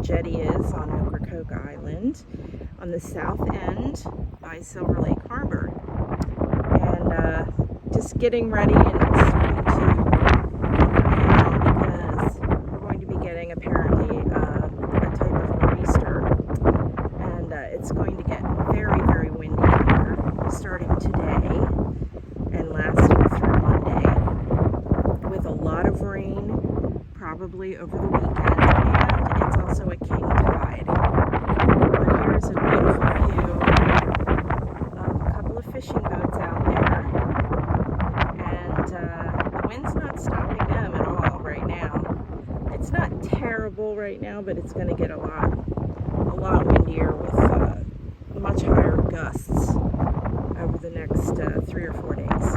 the jetty is on Ocracoke Island on the south end by Silver Lake Harbor. And just getting ready and starting to because we're going to be getting apparently a type of nor'easter, and it's going to get very, very windy here starting today and lasting through Monday, with a lot of rain probably over the weekend, and it's also a king tide. But here's a beautiful view of a couple of fishing boats out there, and the wind's not stopping them at all right now. It's not terrible right now, but it's going to get a lot windier with much higher gusts over the next 3 or 4 days.